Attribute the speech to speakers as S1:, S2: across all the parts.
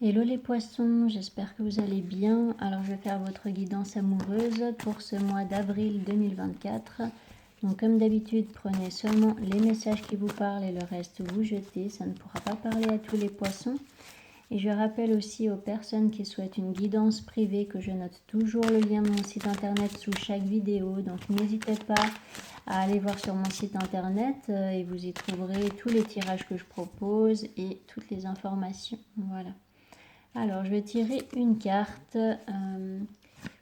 S1: Hello les poissons, j'espère que vous allez bien. Alors je vais faire votre guidance amoureuse pour ce mois d'avril 2024. Donc comme d'habitude, prenez seulement les messages qui vous parlent et le reste vous jetez. Ça ne pourra pas parler à tous les poissons. Et je rappelle aussi aux personnes qui souhaitent une guidance privée que je note toujours le lien de mon site internet sous chaque vidéo. Donc n'hésitez pas à aller voir sur mon site internet et vous y trouverez tous les tirages que je propose et toutes les informations. Voilà. Alors, je vais tirer une carte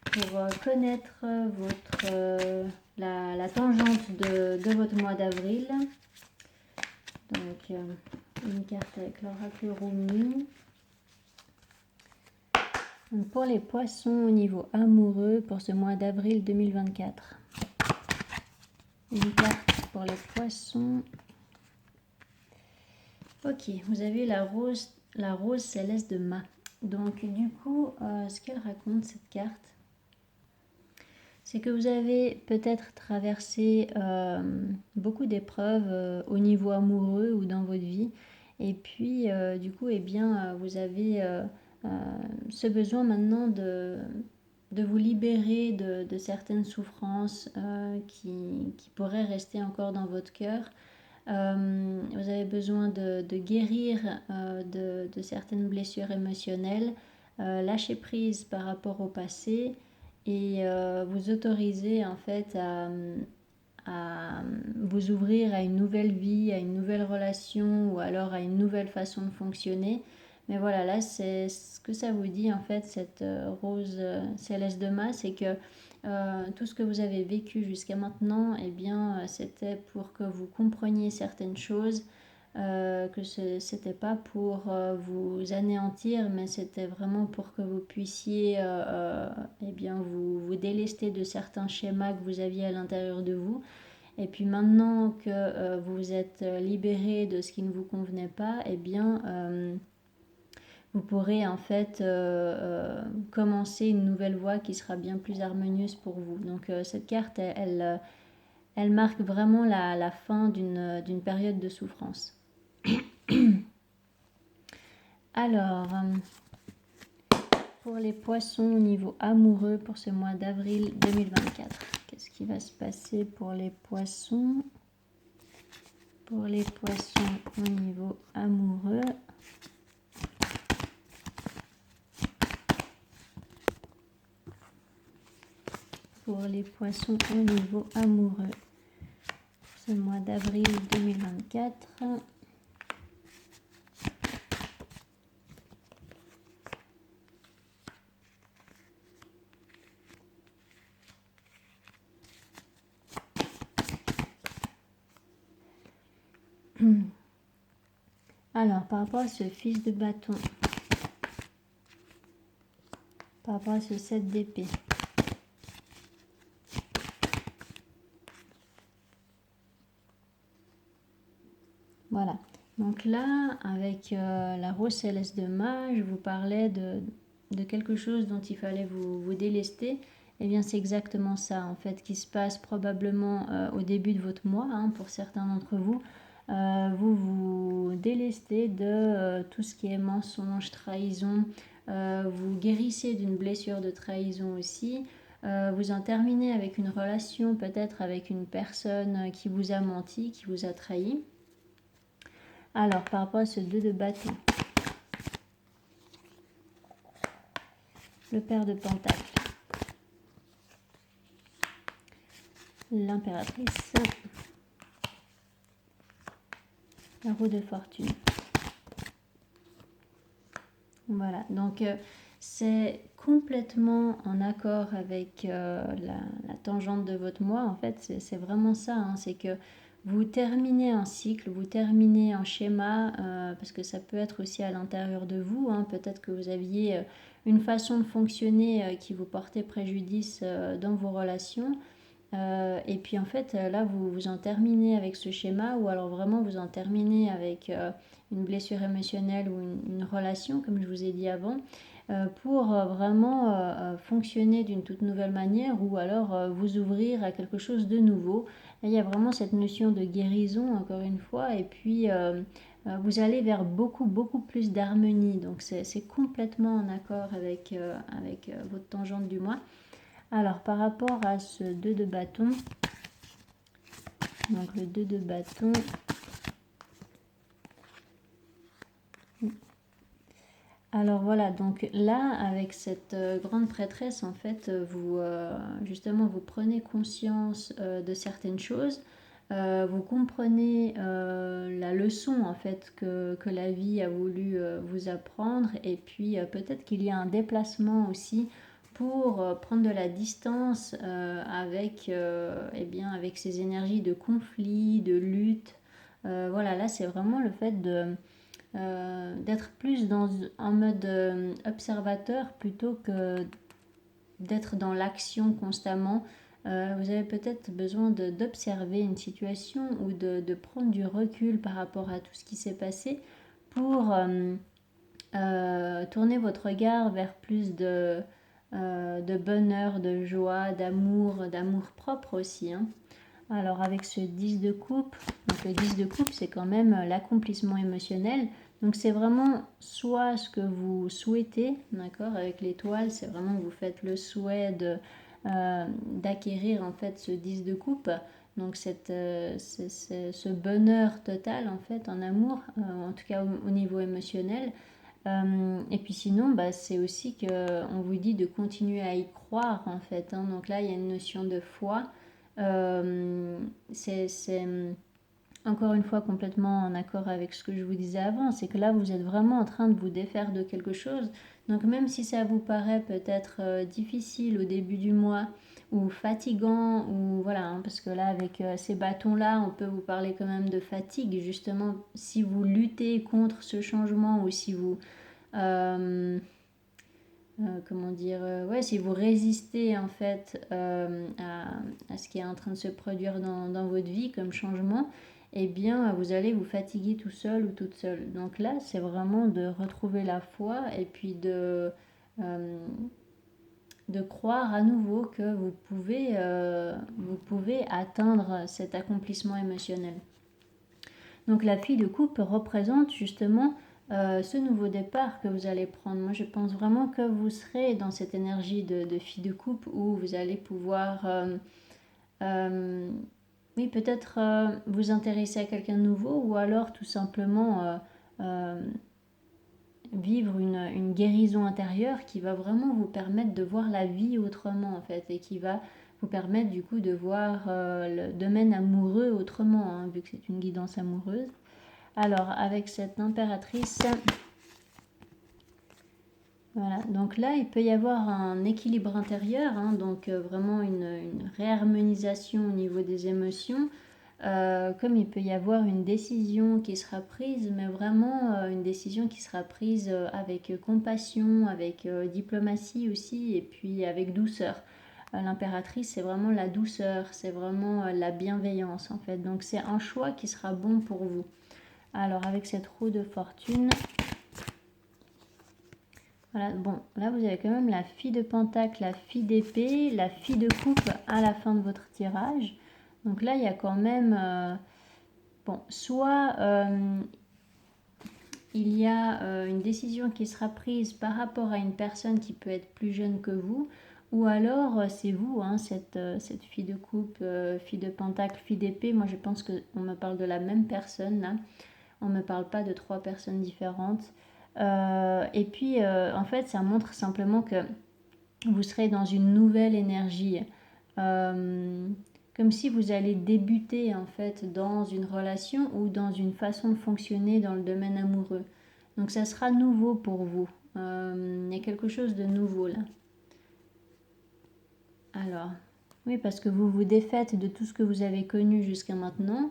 S1: pour connaître la tangente de votre mois d'avril. Donc, une carte avec l'oracle Rumi. Pour les poissons au niveau amoureux pour ce mois d'avril 2024. Une carte pour les poissons. Ok, vous avez la rose céleste de Ma. Donc du coup, ce qu'elle raconte cette carte, c'est que vous avez peut-être traversé beaucoup d'épreuves au niveau amoureux ou dans votre vie. Et puis du coup, vous avez ce besoin maintenant de vous libérer de certaines souffrances qui pourraient rester encore dans votre cœur. Vous avez besoin de guérir de certaines blessures émotionnelles, lâcher prise par rapport au passé et vous autoriser en fait à vous ouvrir à une nouvelle vie, à une nouvelle relation ou alors à une nouvelle façon de fonctionner. Mais voilà, là c'est ce que ça vous dit en fait, cette rose céleste de Ma, c'est que tout ce que vous avez vécu jusqu'à maintenant, eh bien, c'était pour que vous compreniez certaines choses, que c'était pas pour vous anéantir, mais c'était vraiment pour que vous puissiez eh bien, vous délester de certains schémas que vous aviez à l'intérieur de vous. Et puis maintenant que vous vous êtes libéré de ce qui ne vous convenait pas, eh bien vous pourrez en fait commencer une nouvelle voie qui sera bien plus harmonieuse pour vous. Donc cette carte, elle marque vraiment la fin d'une période de souffrance. Alors, pour les poissons au niveau amoureux pour ce mois d'avril 2024, qu'est-ce qui va se passer pour les poissons? Pour les poissons au niveau amoureux. Pour les poissons au niveau amoureux. Ce mois d'avril 2024. Alors, par rapport à ce fils de bâton, par rapport à ce 7 d'épée, voilà. Donc là, avec la rose céleste de Ma, je vous parlais de quelque chose dont il fallait vous délester. Eh bien, c'est exactement ça, en fait, qui se passe probablement au début de votre mois, hein, pour certains d'entre vous. Vous vous délestez de tout ce qui est mensonge, trahison. Vous guérissez d'une blessure de trahison aussi. Vous en terminez avec une relation, peut-être avec une personne qui vous a menti, qui vous a trahi. Alors, par rapport à ce 2 de bâton, le pair de pentacles, l'impératrice, la roue de fortune. Voilà, donc c'est complètement en accord avec la tangente de votre mois. En fait, c'est vraiment ça, hein, c'est que vous terminez un cycle, vous terminez un schéma, parce que ça peut être aussi à l'intérieur de vous, hein. Peut-être que vous aviez une façon de fonctionner qui vous portait préjudice dans vos relations. Et puis en fait, là, vous en terminez avec ce schéma, ou alors vraiment vous en terminez avec une blessure émotionnelle ou une relation, comme je vous ai dit avant, pour vraiment fonctionner d'une toute nouvelle manière, ou alors vous ouvrir à quelque chose de nouveau. Là, il y a vraiment cette notion de guérison, encore une fois, et puis vous allez vers beaucoup plus d'harmonie. Donc c'est complètement en accord avec votre tangente du mois. Alors par rapport à ce 2 de bâton, donc le 2 de bâton, alors voilà, donc là avec cette grande prêtresse, en fait, justement vous prenez conscience de certaines choses. Vous comprenez la leçon en fait que la vie a voulu vous apprendre, et puis peut-être qu'il y a un déplacement aussi pour prendre de la distance eh bien, avec ces énergies de conflit, de lutte. Voilà, là c'est vraiment le fait d'être plus en mode observateur plutôt que d'être dans l'action constamment. Vous avez peut-être besoin d'observer une situation ou de prendre du recul par rapport à tout ce qui s'est passé pour tourner votre regard vers plus de bonheur, de joie, d'amour propre aussi, hein. Alors avec ce 10 de coupe, donc le 10 de coupe c'est quand même l'accomplissement émotionnel. Donc c'est vraiment soit ce que vous souhaitez, d'accord, avec l'étoile, c'est vraiment que vous faites le souhait d'acquérir en fait ce 10 de coupe. Donc ce bonheur total en fait en amour, en tout cas au niveau émotionnel. Et puis sinon, bah, c'est aussi qu'on vous dit de continuer à y croire en fait, hein. Donc là, il y a une notion de foi. C'est encore une fois complètement en accord avec ce que je vous disais avant, c'est que là vous êtes vraiment en train de vous défaire de quelque chose. Donc même si ça vous paraît peut-être difficile au début du mois ou fatigant, ou voilà, hein, parce que là avec ces bâtons là on peut vous parler quand même de fatigue, justement si vous luttez contre ce changement, ou si vous comment dire, ouais, si vous résistez en fait à ce qui est en train de se produire dans votre vie comme changement, eh bien vous allez vous fatiguer tout seul ou toute seule. Donc là, c'est vraiment de retrouver la foi, et puis de croire à nouveau que vous pouvez atteindre cet accomplissement émotionnel. Donc la fille de coupe représente justement ce nouveau départ que vous allez prendre. Moi je pense vraiment que vous serez dans cette énergie de fille de coupe où vous allez pouvoir oui, peut-être vous intéresser à quelqu'un de nouveau, ou alors tout simplement vivre une guérison intérieure qui va vraiment vous permettre de voir la vie autrement en fait, et qui va vous permettre du coup de voir le domaine amoureux autrement, hein, vu que c'est une guidance amoureuse. Alors avec cette impératrice, voilà, donc là il peut y avoir un équilibre intérieur, hein, donc vraiment une réharmonisation au niveau des émotions. Comme il peut y avoir une décision qui sera prise, mais vraiment une décision qui sera prise avec compassion, avec diplomatie aussi, et puis avec douceur. L'impératrice, c'est vraiment la douceur, c'est vraiment la bienveillance en fait. Donc c'est un choix qui sera bon pour vous. Alors avec cette roue de fortune, voilà, bon, là vous avez quand même la fille de pentacle, la fille d'épée, la fille de coupe à la fin de votre tirage. Donc là il y a quand même, bon, soit il y a une décision qui sera prise par rapport à une personne qui peut être plus jeune que vous, ou alors c'est vous, hein, cette fille de coupe, fille de pentacle, fille d'épée. Moi je pense qu'on me parle de la même personne là. On ne me parle pas de 3 personnes différentes. Et puis, en fait, ça montre simplement que vous serez dans une nouvelle énergie. Comme si vous allez débuter, en fait, dans une relation ou dans une façon de fonctionner dans le domaine amoureux. Donc, ça sera nouveau pour vous. Il y a quelque chose de nouveau, là. Alors, oui, parce que vous vous défaites de tout ce que vous avez connu jusqu'à maintenant.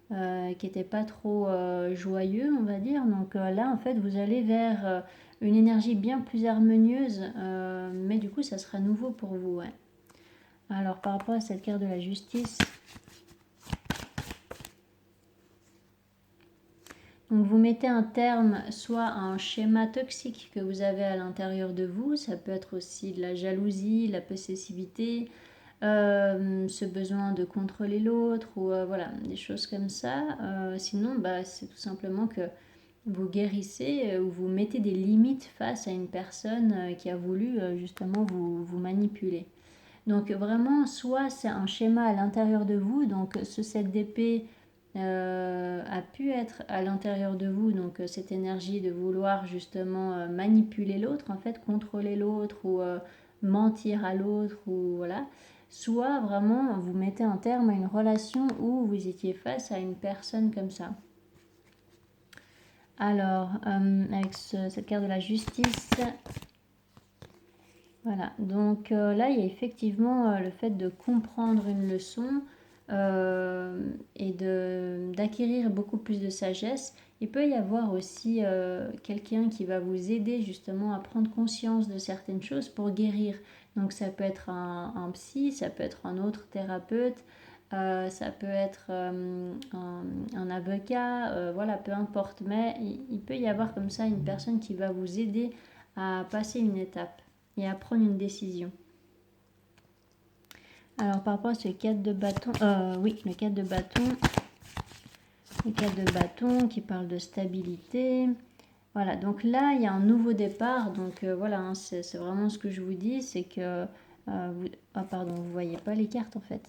S1: Qui n'était pas trop joyeux, on va dire. Donc là, en fait, vous allez vers une énergie bien plus harmonieuse, mais du coup, ça sera nouveau pour vous. Ouais. Alors, par rapport à cette carte de la justice, donc vous mettez un terme soit à un schéma toxique que vous avez à l'intérieur de vous, ça peut être aussi de la jalousie, la possessivité, ce besoin de contrôler l'autre ou voilà, des choses comme ça. Sinon, bah, c'est tout simplement que vous guérissez ou vous mettez des limites face à une personne qui a voulu justement vous manipuler. Donc vraiment, soit c'est un schéma à l'intérieur de vous, donc ce 7 d'épée a pu être à l'intérieur de vous, donc cette énergie de vouloir justement manipuler l'autre, en fait, contrôler l'autre ou mentir à l'autre, ou voilà. Soit vraiment vous mettez un terme à une relation où vous étiez face à une personne comme ça. Alors, avec cette carte de la justice, voilà, donc là, il y a effectivement le fait de comprendre une leçon et d'acquérir beaucoup plus de sagesse. Il peut y avoir aussi quelqu'un qui va vous aider justement à prendre conscience de certaines choses pour guérir. Donc ça peut être un psy, ça peut être un autre thérapeute, ça peut être un avocat, voilà, peu importe. Mais il peut y avoir comme ça une personne qui va vous aider à passer une étape et à prendre une décision. Alors par rapport à ce 4 de bâton, oui, le 4 de bâton, le 4 de bâton qui parle de stabilité. Voilà, donc là, il y a un nouveau départ. Donc voilà, hein, c'est vraiment ce que je vous dis, c'est que... pardon, vous ne voyez pas les cartes en fait.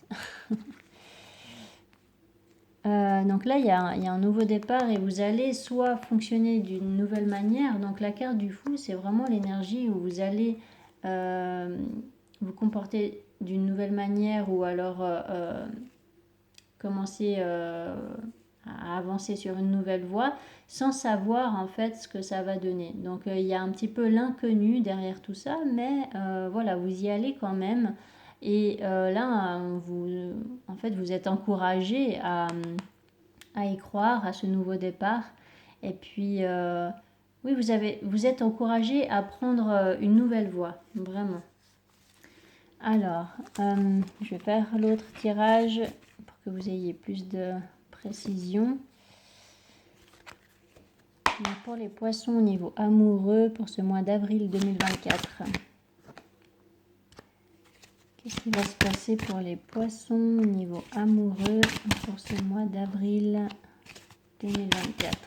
S1: Donc là, il y a un nouveau départ et vous allez soit fonctionner d'une nouvelle manière. Donc la carte du fou, c'est vraiment l'énergie où vous allez vous comporter d'une nouvelle manière ou alors commencer à avancer sur une nouvelle voie sans savoir en fait ce que ça va donner. Donc il y a un petit peu l'inconnu derrière tout ça, mais voilà, vous y allez quand même. Et là, en fait, vous êtes encouragé à y croire, à ce nouveau départ. Et puis, oui, vous êtes encouragé à prendre une nouvelle voie, vraiment. Alors, je vais faire l'autre tirage pour que vous ayez plus de précision. Donc pour les poissons au niveau amoureux pour ce mois d'avril 2024. Qu'est-ce qui va se passer pour les poissons au niveau amoureux pour ce mois d'avril 2024?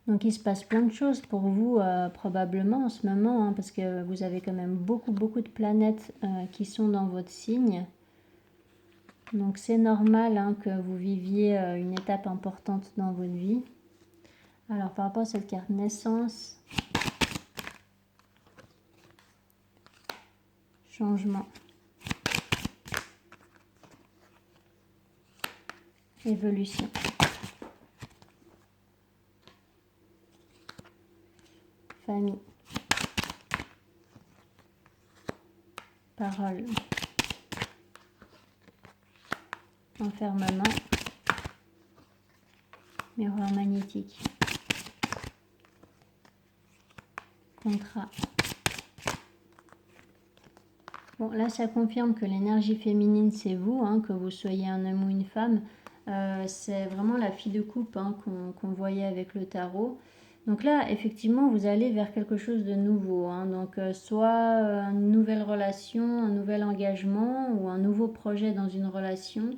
S1: Donc il se passe plein de choses pour vous probablement en ce moment, hein, parce que vous avez quand même beaucoup de planètes qui sont dans votre signe. Donc c'est normal hein, que vous viviez une étape importante dans votre vie. Alors par rapport à cette carte naissance, changement, évolution. Famille, parole, enfermement, miroir magnétique, contrat. Bon, là, ça confirme que l'énergie féminine, c'est vous, hein, que vous soyez un homme ou une femme. C'est vraiment la fille de coupe hein, qu'on voyait avec le tarot. Donc là, effectivement, vous allez vers quelque chose de nouveau. Hein. Donc, soit une nouvelle relation, un nouvel engagement ou un nouveau projet dans une relation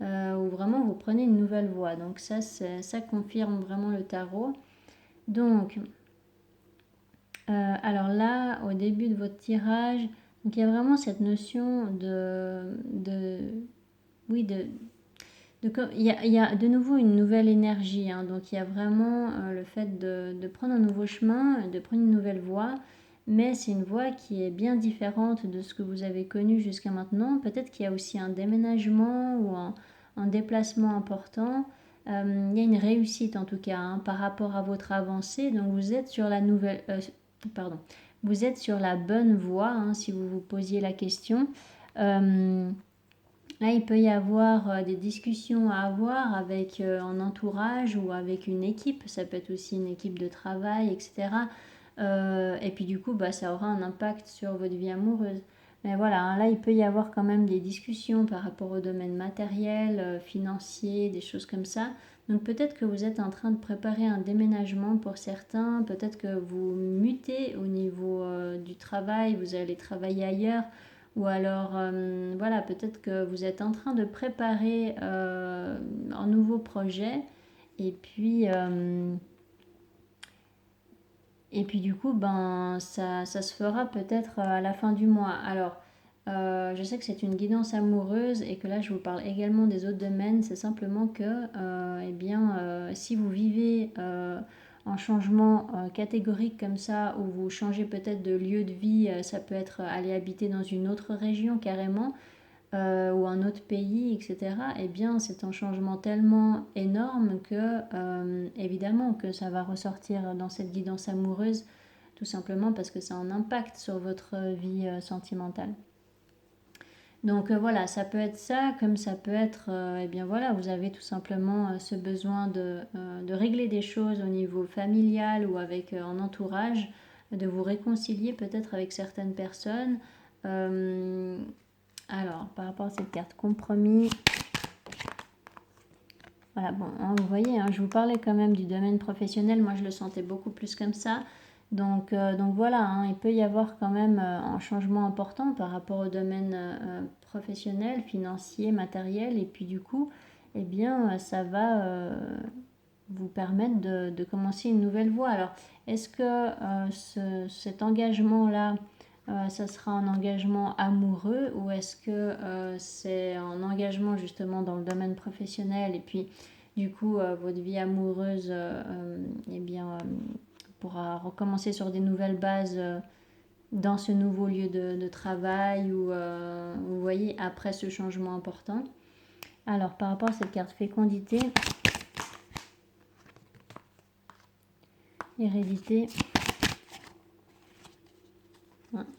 S1: où vraiment vous prenez une nouvelle voie. Donc ça confirme vraiment le tarot. Donc, alors là, au début de votre tirage, donc il y a vraiment cette notion il y a de nouveau une nouvelle énergie. Hein. Donc il y a vraiment le fait de prendre un nouveau chemin, de prendre une nouvelle voie. Mais c'est une voie qui est bien différente de ce que vous avez connu jusqu'à maintenant. Peut-être qu'il y a aussi un déménagement ou un déplacement important. Il y a une réussite en tout cas hein, par rapport à votre avancée. Donc vous êtes sur la nouvelle... Vous êtes sur la bonne voie hein, si vous vous posiez la question. Là, il peut y avoir des discussions à avoir avec un entourage ou avec une équipe. Ça peut être aussi une équipe de travail, etc. Et puis du coup, bah, ça aura un impact sur votre vie amoureuse. Mais voilà, hein, là, il peut y avoir quand même des discussions par rapport au domaine matériel, financier, des choses comme ça. Donc peut-être que vous êtes en train de préparer un déménagement pour certains, peut-être que vous mutez au niveau du travail, vous allez travailler ailleurs, ou alors voilà, peut-être que vous êtes en train de préparer un nouveau projet, et puis, euh, et puis du coup, ben, ça se fera peut-être à la fin du mois. Alors, je sais que c'est une guidance amoureuse et que là, je vous parle également des autres domaines. C'est simplement que, eh bien, si vous vivez un changement catégorique comme ça, où vous changez peut-être de lieu de vie, ça peut être aller habiter dans une autre région carrément, ou un autre pays, etc., eh bien, c'est un changement tellement énorme que, évidemment, que ça va ressortir dans cette guidance amoureuse, tout simplement parce que ça a un impact sur votre vie sentimentale. Donc voilà, ça peut être ça, comme ça peut être, eh bien voilà, vous avez tout simplement ce besoin de régler des choses au niveau familial ou avec un entourage, de vous réconcilier peut-être avec certaines personnes. Euh, alors, par rapport à cette carte compromis, voilà, bon, hein, vous voyez, hein, je vous parlais quand même du domaine professionnel, moi je le sentais beaucoup plus comme ça. Donc voilà, hein, il peut y avoir quand même un changement important par rapport au domaine professionnel, financier, matériel, et puis du coup, eh bien, ça va vous permettre de commencer une nouvelle voie. Alors, est-ce que cet engagement-là, ça sera un engagement amoureux ou est-ce que c'est un engagement justement dans le domaine professionnel et puis du coup votre vie amoureuse eh bien, pourra recommencer sur des nouvelles bases dans ce nouveau lieu de travail ou vous voyez après ce changement important. Alors par rapport à cette carte fécondité, hérédité,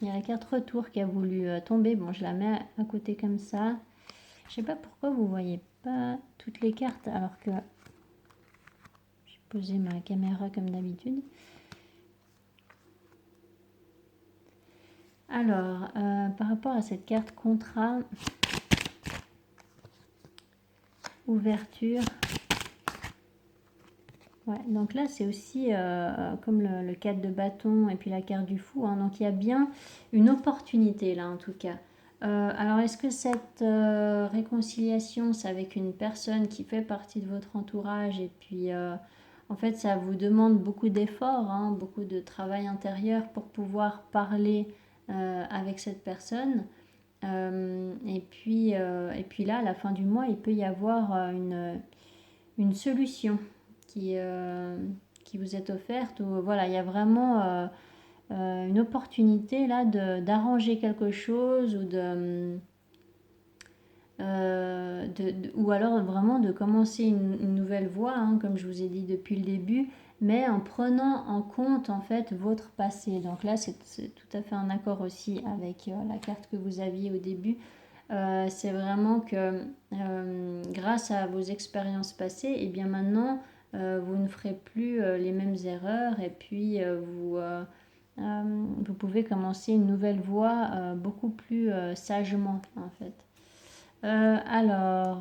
S1: il y a la carte retour qui a voulu tomber. Bon, je la mets à côté comme ça. Je sais pas pourquoi vous voyez pas toutes les cartes alors que j'ai posé ma caméra comme d'habitude. Alors, par rapport à cette carte contrat, ouverture. Ouais, donc là, c'est aussi comme le 4 de bâton et puis la carte du fou. Hein, donc il y a bien une opportunité là en tout cas. Alors est-ce que cette réconciliation, c'est avec une personne qui fait partie de votre entourage et puis en fait ça vous demande beaucoup d'efforts, hein, beaucoup de travail intérieur pour pouvoir parler avec cette personne. Et puis là, à la fin du mois, il peut y avoir une solution qui, euh, qui vous est offerte. Ou, voilà, il y a vraiment une opportunité là d'arranger quelque chose ou alors vraiment de commencer une nouvelle voie, hein, comme je vous ai dit depuis le début, mais en prenant en compte en fait votre passé. Donc là, c'est tout à fait en accord aussi avec la carte que vous aviez au début. C'est vraiment que grâce à vos expériences passées, et bien maintenant, vous ne ferez plus les mêmes erreurs et puis vous pouvez commencer une nouvelle voie beaucoup plus sagement en fait. Alors,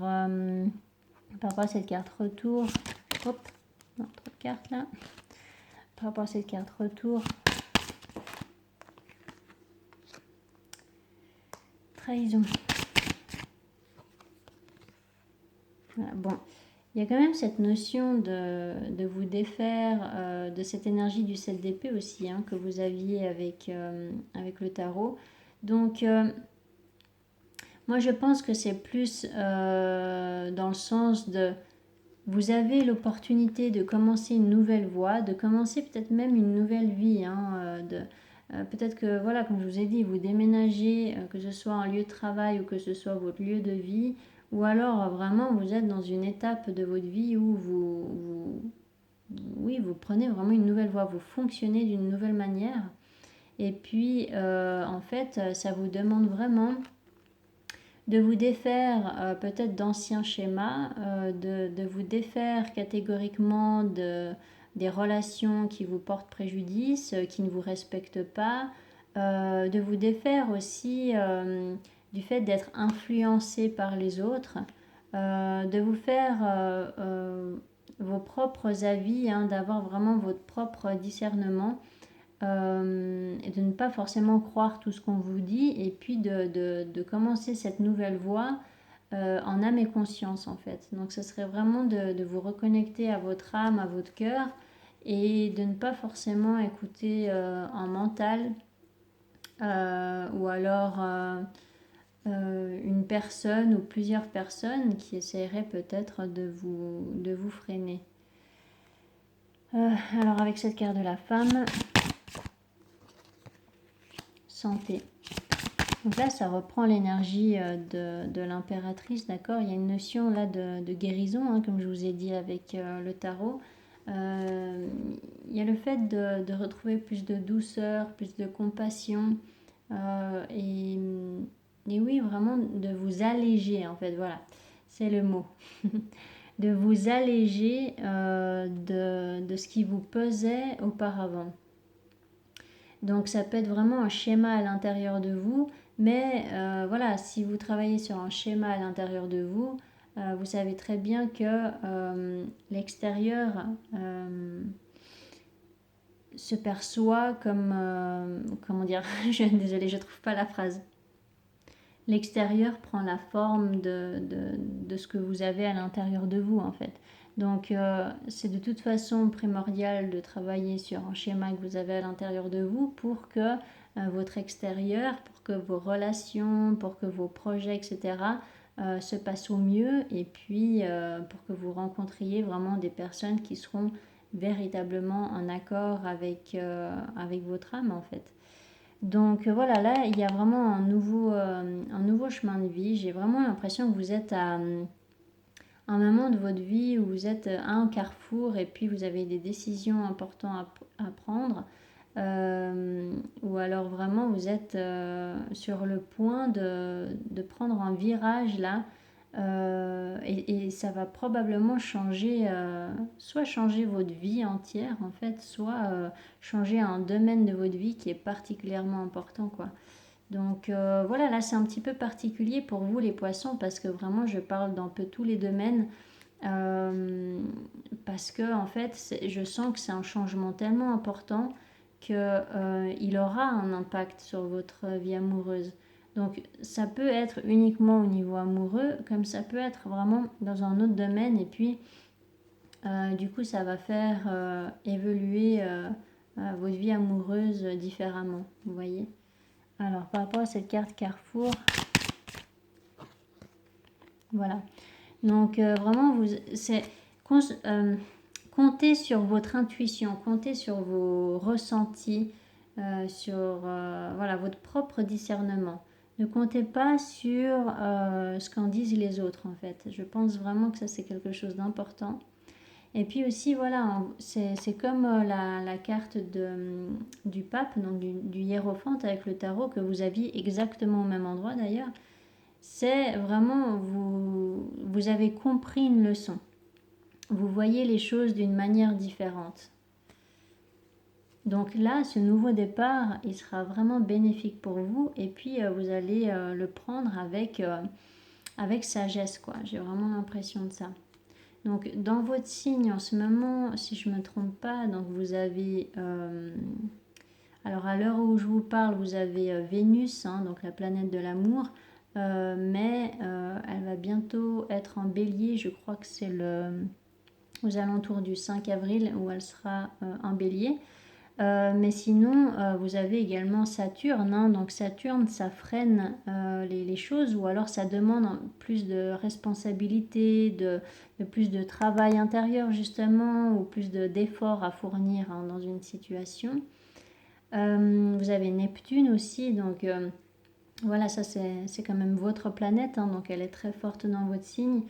S1: par rapport à cette carte retour, hop, non, trop de cartes là. Par rapport à cette carte retour, trahison. Voilà, bon, il y a quand même cette notion de vous défaire de cette énergie du 7 d'épée aussi, hein, que vous aviez avec le tarot. Donc, moi je pense que c'est plus dans le sens de vous avez l'opportunité de commencer une nouvelle voie, de commencer peut-être même une nouvelle vie. Hein, peut-être que, voilà, comme je vous ai dit, vous déménagez, que ce soit un lieu de travail ou que ce soit votre lieu de vie, ou alors vraiment vous êtes dans une étape de votre vie où oui, vous prenez vraiment une nouvelle voie, vous fonctionnez d'une nouvelle manière. Et puis, en fait, ça vous demande vraiment de vous défaire peut-être d'anciens schémas, de vous défaire catégoriquement des relations qui vous portent préjudice, qui ne vous respectent pas, de vous défaire aussi du fait d'être influencé par les autres, de vous faire vos propres avis, hein, d'avoir vraiment votre propre discernement, et de ne pas forcément croire tout ce qu'on vous dit, et puis de commencer cette nouvelle voie en âme et conscience en fait. Donc ce serait vraiment de vous reconnecter à votre âme, à votre cœur, et de ne pas forcément écouter en mental, ou alors une personne ou plusieurs personnes qui essaieraient peut-être de vous freiner. Alors avec cette carte de la femme, santé. Donc là, ça reprend l'énergie de l'impératrice, d'accord. Il y a une notion là de guérison, hein, comme je vous ai dit avec le tarot. Il y a le fait de retrouver plus de douceur, plus de compassion, et oui, vraiment de vous alléger, en fait, voilà, c'est le mot. De vous alléger de ce qui vous pesait auparavant. Donc ça peut être vraiment un schéma à l'intérieur de vous, mais voilà, si vous travaillez sur un schéma à l'intérieur de vous, vous savez très bien que l'extérieur se perçoit comme, comment dire, désolée, je ne trouve pas la phrase. L'extérieur prend la forme de ce que vous avez à l'intérieur de vous, en fait. Donc, c'est de toute façon primordial de travailler sur un schéma que vous avez à l'intérieur de vous pour que votre extérieur, pour que vos relations, pour que vos projets, etc., se passent au mieux, et puis pour que vous rencontriez vraiment des personnes qui seront véritablement en accord avec votre âme, en fait. Donc voilà, là, il y a vraiment un nouveau chemin de vie. J'ai vraiment l'impression que vous êtes à un moment de votre vie où vous êtes à un carrefour, et puis vous avez des décisions importantes à prendre. Ou alors vraiment vous êtes sur le point de prendre un virage là, et ça va probablement changer, soit changer votre vie entière en fait, soit changer un domaine de votre vie qui est particulièrement important, quoi. Donc voilà, là c'est un petit peu particulier pour vous les poissons, parce que vraiment je parle d'un peu tous les domaines, parce que en fait je sens que c'est un changement tellement important qu'il aura un impact sur votre vie amoureuse. Donc ça peut être uniquement au niveau amoureux, comme ça peut être vraiment dans un autre domaine, et puis du coup ça va faire évoluer votre vie amoureuse différemment, vous voyez. Alors par rapport à cette carte Carrefour, voilà. Donc vraiment, comptez sur votre intuition, comptez sur vos ressentis, sur voilà, votre propre discernement. Ne comptez pas sur ce qu'en disent les autres, en fait. Je pense vraiment que ça, c'est quelque chose d'important. Et puis aussi, voilà, c'est comme la carte du pape, donc du hiérophante avec le tarot, que vous aviez exactement au même endroit d'ailleurs. C'est vraiment, vous avez compris une leçon. Vous voyez les choses d'une manière différente. Donc là, ce nouveau départ, il sera vraiment bénéfique pour vous, et puis vous allez le prendre avec sagesse, quoi. J'ai vraiment l'impression de ça. Donc dans votre signe en ce moment, si je ne me trompe pas, donc vous avez, alors à l'heure où je vous parle, vous avez Vénus, hein, donc la planète de l'amour, mais elle va bientôt être en bélier. Je crois que c'est aux alentours du 5 avril où elle sera en bélier. Mais sinon, vous avez également Saturne, hein. Donc Saturne, ça freine les choses, ou alors ça demande plus de responsabilité, de plus de travail intérieur justement, ou plus d'efforts à fournir, hein, dans une situation. Vous avez Neptune aussi, donc voilà, ça c'est quand même votre planète, hein, donc elle est très forte dans votre signe.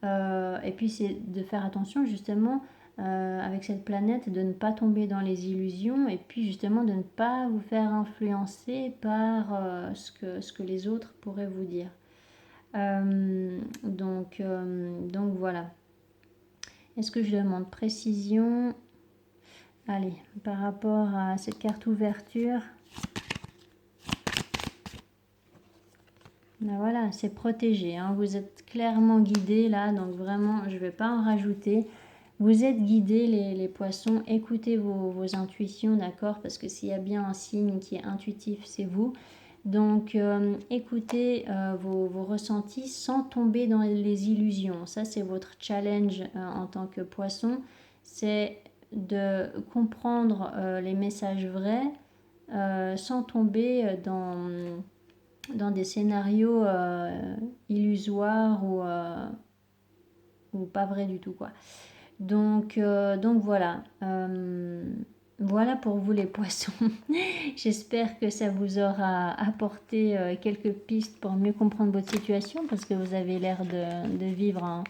S1: Et puis c'est de faire attention justement avec cette planète, de ne pas tomber dans les illusions, et puis justement de ne pas vous faire influencer par ce que les autres pourraient vous dire. Donc voilà. Est-ce que je demande précision? Allez, par rapport à cette carte ouverture, Ben voilà, c'est protégé, hein. Vous êtes clairement guidé là, donc vraiment, je ne vais pas en rajouter. Vous êtes guidés, les poissons. Écoutez vos intuitions, d'accord? Parce que s'il y a bien un signe qui est intuitif, c'est vous. Donc, écoutez vos ressentis sans tomber dans les illusions. Ça, c'est votre challenge en tant que poisson. C'est de comprendre les messages vrais sans tomber dans des scénarios illusoires ou pas vrais du tout, quoi. Donc voilà. Voilà pour vous les poissons. J'espère que ça vous aura apporté quelques pistes pour mieux comprendre votre situation parce que vous avez l'air de vivre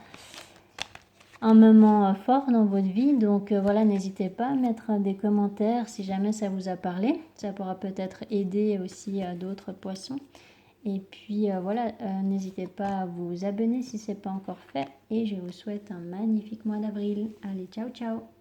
S1: un moment fort dans votre vie. Donc voilà, n'hésitez pas à mettre des commentaires si jamais ça vous a parlé. Ça pourra peut-être aider aussi d'autres poissons. Et puis voilà, n'hésitez pas à vous abonner si ce n'est pas encore fait. Et je vous souhaite un magnifique mois d'avril. Allez, ciao ciao!